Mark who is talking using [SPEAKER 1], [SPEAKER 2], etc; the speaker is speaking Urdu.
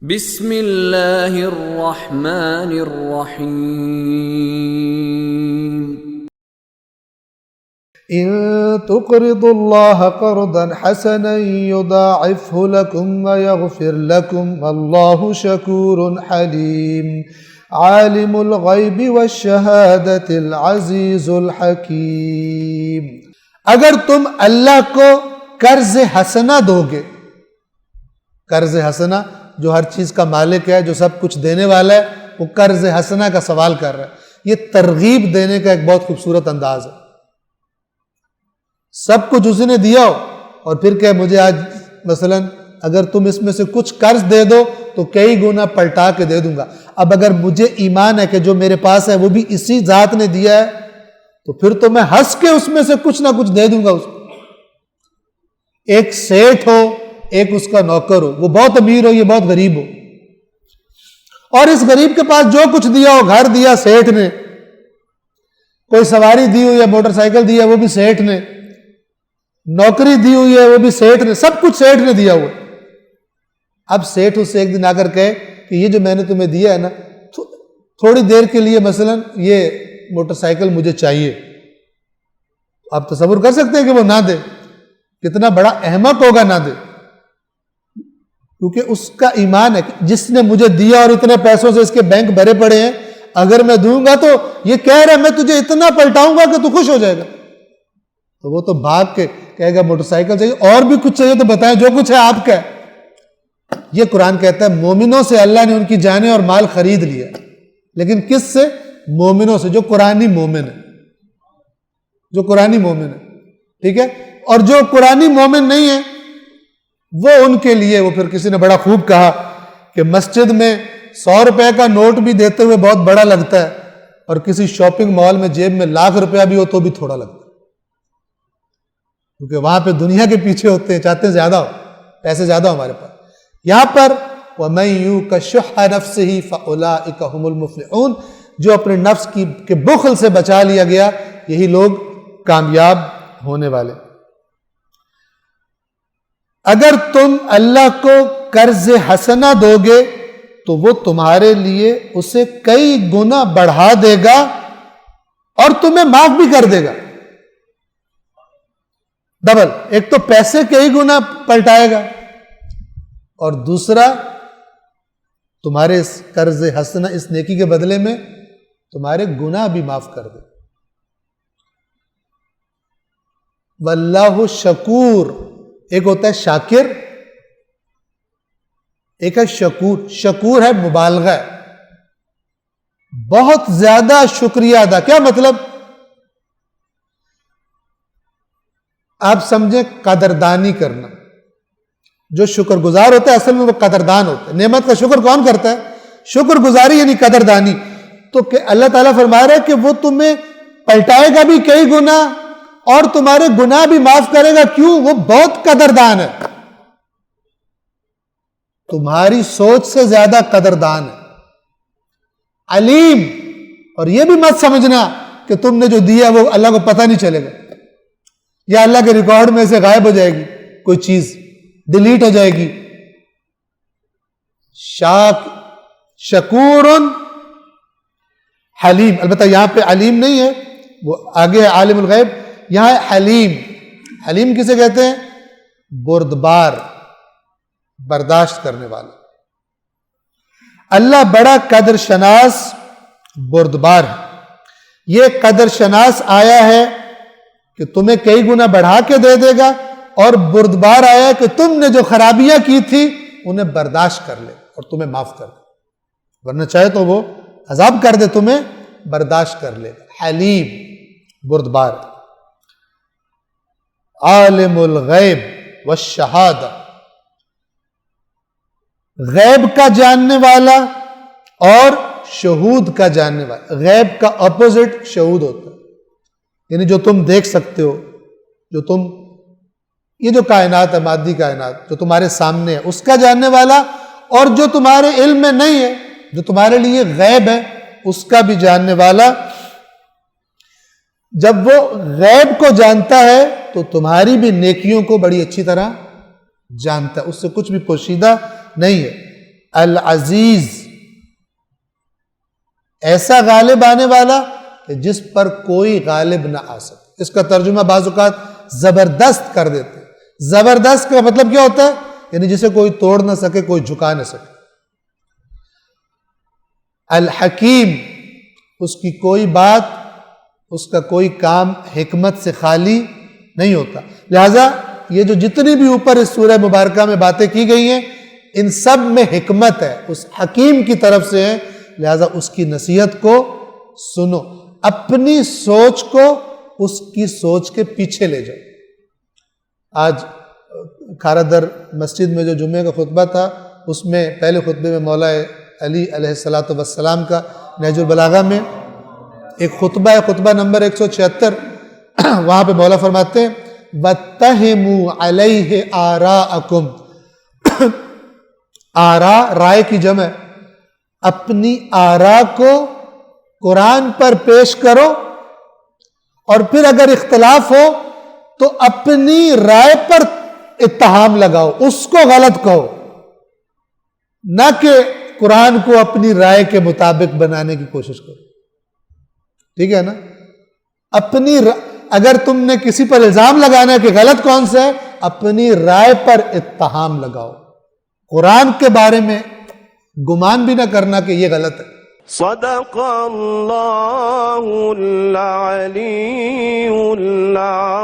[SPEAKER 1] بسم اللہ الرحمن الرحیم
[SPEAKER 2] ان تقرضوا الله قرضا حسنا يضاعفه لكم ويغفر لكم والله شكور حليم عالم الغیب والشہادة العزیز الحکیم۔ اگر تم اللہ کو قرض حسنہ دو گے، قرض حسنہ جو ہر چیز کا مالک ہے، جو سب کچھ دینے والا ہے، وہ قرض حسنہ کا سوال کر رہا ہے۔ یہ ترغیب دینے کا ایک بہت خوبصورت انداز ہے۔ سب کچھ اس نے دیا ہو اور پھر کہ مجھے آج مثلا اگر تم اس میں سے کچھ قرض دے دو تو کئی گنا پلٹا کے دے دوں گا۔ اب اگر مجھے ایمان ہے کہ جو میرے پاس ہے وہ بھی اسی ذات نے دیا ہے تو پھر تو میں ہنس کے اس میں سے کچھ نہ کچھ دے دوں گا اس کو۔ ایک سیٹھ ہو، ایک اس کا نوکر ہو، وہ بہت امیر ہو، یہ بہت غریب ہو، اور اس غریب کے پاس جو کچھ دیا ہو، گھر دیا سیٹھ نے، کوئی سواری دی ہوئی ہے، موٹر سائیکل دی ہے وہ بھی سیٹھ نے، نوکری دی ہوئی ہے وہ بھی سیٹھ نے، سب کچھ سیٹھ نے دیا ہوا۔ اب سیٹھ اس سے ایک دن آ کر کہے کہ یہ جو میں نے تمہیں دیا ہے نا، تھوڑی دیر کے لیے مثلا یہ موٹر سائیکل مجھے چاہیے، آپ تصور کر سکتے ہیں کہ وہ نہ دے؟ کتنا بڑا احمق ہوگا نہ دے، کیونکہ اس کا ایمان ہے کہ جس نے مجھے دیا اور اتنے پیسوں سے اس کے بینک بھرے پڑے ہیں، اگر میں دوں گا تو یہ کہہ رہا ہے میں تجھے اتنا پلٹاؤں گا کہ تو خوش ہو جائے گا۔ تو وہ تو بھاگ کے کہے گا موٹر سائیکل چاہیے، اور بھی کچھ چاہیے تو بتائیں، جو کچھ ہے آپ کا ہے۔ یہ قرآن کہتا ہے مومنوں سے اللہ نے ان کی جانیں اور مال خرید لیا، لیکن کس سے؟ مومنوں سے، جو قرآنی مومن ہے، جو قرآنی مومن ہے، ٹھیک ہے؟ اور جو قرآنی مومن نہیں ہے وہ ان کے لیے، وہ پھر کسی نے بڑا خوب کہا کہ مسجد میں 100 روپے کا نوٹ بھی دیتے ہوئے بہت بڑا لگتا ہے، اور کسی شاپنگ مال میں جیب میں 1,00,000 روپیہ بھی ہو تو بھی تھوڑا لگتا ہے، کیونکہ وہاں پہ دنیا کے پیچھے ہوتے ہیں، چاہتے ہیں زیادہ ہو، پیسے زیادہ ہو ہمارے پاس۔ یہاں پر وَمَن يُوقَ شُحَّ نَفْسِهِ فَأُولَٰئِكَ هُمُ الْمُفْلِحُونَ، جو اپنے نفس کے بخل سے بچا لیا گیا، یہی لوگ کامیاب ہونے والے۔ اگر تم اللہ کو قرض حسنہ دو گے تو وہ تمہارے لیے اسے کئی گنا بڑھا دے گا اور تمہیں معاف بھی کر دے گا، ڈبل۔ ایک تو پیسے کئی گنا پلٹائے گا، اور دوسرا تمہارے اس قرض حسنہ، اس نیکی کے بدلے میں تمہارے گناہ بھی معاف کر دے۔ واللہ شکور، ایک ہوتا ہے شاکر، ایک ہے شکور۔ شکور ہے مبالغہ ہے، بہت زیادہ شکریہ ادا۔ کیا مطلب؟ آپ سمجھیں قدردانی کرنا۔ جو شکر گزار ہوتا ہے اصل میں وہ قدردان ہوتا ہے۔ نعمت کا شکر کون کرتا ہے؟ شکر گزاری یعنی قدردانی۔ تو کہ اللہ تعالیٰ فرما رہا ہے کہ وہ تمہیں پلٹائے گا بھی کئی گنا اور تمہارے گناہ بھی معاف کرے گا۔ کیوں؟ وہ بہت قدردان ہے، تمہاری سوچ سے زیادہ قدردان ہے، علیم۔ اور یہ بھی مت سمجھنا کہ تم نے جو دیا وہ اللہ کو پتہ نہیں چلے گا، یا اللہ کے ریکارڈ میں سے غائب ہو جائے گی، کوئی چیز ڈیلیٹ ہو جائے گی۔ شکور حلیم۔ البتہ یہاں پہ علیم نہیں ہے، وہ آگے ہے عالم الغیب، یہاں ہے حلیم۔ حلیم کسے کہتے ہیں؟ بردبار، برداشت کرنے والا۔ اللہ بڑا قدر شناس، بردبار ہے۔ یہ قدر شناس آیا ہے کہ تمہیں کئی گنا بڑھا کے دے دے گا، اور بردبار آیا ہے کہ تم نے جو خرابیاں کی تھی انہیں برداشت کر لے اور تمہیں معاف کر دے، ورنہ چاہے تو وہ عذاب کر دے، تمہیں برداشت کر لے۔ حلیم، بردبار۔ عالم الغیب والشہادہ، غیب کا جاننے والا اور شہود کا جاننے والا۔ غیب کا اپوزٹ شہود ہوتا ہے، یعنی جو تم دیکھ سکتے ہو، جو تم، یہ جو کائنات ہے، مادی کائنات جو تمہارے سامنے ہے، اس کا جاننے والا، اور جو تمہارے علم میں نہیں ہے، جو تمہارے لیے غیب ہے، اس کا بھی جاننے والا۔ جب وہ غیب کو جانتا ہے تو تمہاری بھی نیکیوں کو بڑی اچھی طرح جانتا ہے، اس سے کچھ بھی پوشیدہ نہیں ہے۔ العزیز، ایسا غالب آنے والا کہ جس پر کوئی غالب نہ آ سکے۔ اس کا ترجمہ بعض اوقات زبردست کر دیتے ہیں۔ زبردست کا مطلب کیا ہوتا ہے؟ یعنی جسے کوئی توڑ نہ سکے، کوئی جھکا نہ سکے۔ الحکیم، اس کی کوئی بات، اس کا کوئی کام حکمت سے خالی نہیں ہوتا۔ لہذا یہ جو جتنی بھی اوپر اس سورہ مبارکہ میں باتیں کی گئی ہیں، ان سب میں حکمت ہے، اس حکیم کی طرف سے ہے۔ لہذا اس کی نصیحت کو سنو، اپنی سوچ کو اس کی سوچ کے پیچھے لے جاؤ۔ آج کھارا در مسجد میں جو جمعے کا خطبہ تھا، اس میں پہلے خطبے میں مولا علی علیہ السلام کا نہج البلاغہ میں ایک خطبہ ہے، خطبہ نمبر 176، وہاں پہ مولا فرماتے ہیں وَاتَّهِمُوا عَلَيْهِ آرَاءَكُمْ، آراء رائے کی جمع ہے، اپنی آراء کو قرآن پر پیش کرو، اور پھر اگر اختلاف ہو تو اپنی رائے پر اتہام لگاؤ، اس کو غلط کہو، نہ کہ قرآن کو اپنی رائے کے مطابق بنانے کی کوشش کرو۔ ٹھیک ہے نا؟ اگر تم نے کسی پر الزام لگانا ہے کہ غلط کون سا ہے، اپنی رائے پر اتہام لگاؤ، قرآن کے بارے میں گمان بھی نہ کرنا کہ یہ غلط ہے۔
[SPEAKER 3] صدق اللہ العلی العظیم۔